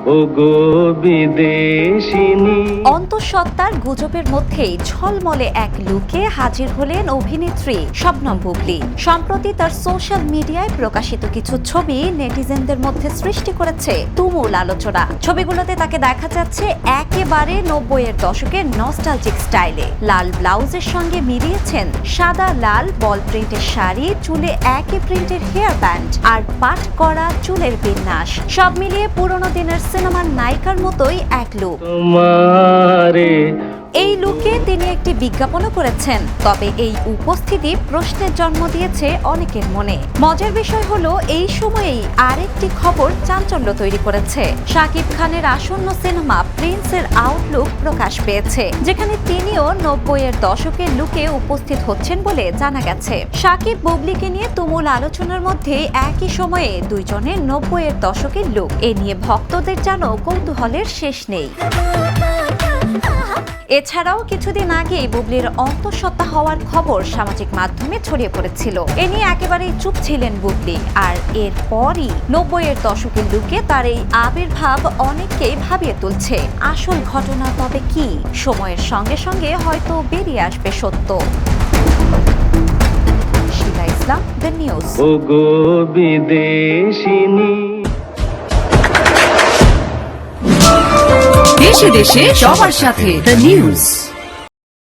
ওগো বিদেশিনী। অন্তঃসত্ত্বার গুজবের মধ্যেই ঝলমলে এক লুকে হাজির হলেন অভিনেত্রী শবনম বুবলী। সম্প্রতি তার সোশ্যাল মিডিয়ায় প্রকাশিত কিছু ছবি নেটিজেনদের মধ্যে সৃষ্টি করেছে তুমুল আলোচনা। ছবিগুলোতে তাকে দেখা যাচ্ছে একেবারে 90-এর দশকের নস্টালজিক স্টাইলে। লাল ব্লাউজের সঙ্গে মিলিয়েছেন সাদা লাল বল প্রিন্টের শাড়ি, চুলে একই প্রিন্টের হেয়ার ব্যান্ড আর পাট করা চুলের বিন্যাস। সব মিলিয়ে পুরোনো দিনের সিনেমার নায়িকার মতোই এক লুক। এই লুকে তিনি একটি বিজ্ঞাপনও করেছেন। তবে এই উপস্থিতি প্রশ্নের জন্ম দিয়েছে অনেকের মনে। মজার বিষয় হলো এই সময়েই আরেকটি খবর চাঞ্চল্য তৈরি করেছে। শাকিব খানের আসন্ন সিনেমা প্রিন্সের আউটলুক প্রকাশ পেয়েছে, যেখানে তিনিও 90-এর দশকের লুকে উপস্থিত হচ্ছেন বলে জানা গেছে। শাকিব বুবলীকে নিয়ে তুমুল আলোচনার মধ্যে একই সময়ে দুইজনের 90-এর দশকের লুক। এ নিয়ে ভক্তদের যেন কৌতূহলের শেষ নেই। এছাড়াও কিছুদিন আগে বুবলীর অন্তঃসত্ত্বা হওয়ার খবর সামাজিক মাধ্যমে ছড়িয়ে পড়েছিল। এ নিয়ে একেবারেই চুপ ছিলেন বুবলী। আর এরপরই 90-এর দশকের লুকে তার এই আবির্ভাব অনেককেই ভাবিয়ে তুলছে। আসল ঘটনা তবে কি? সময়ের সঙ্গে সঙ্গে হয়তো বেরিয়ে আসবে সত্য। শিলা ইসলাম, দ্য নিউজ। ওগো বিদেশিনী। দেশে দেশে সবার সাথে দ্য নিউজ।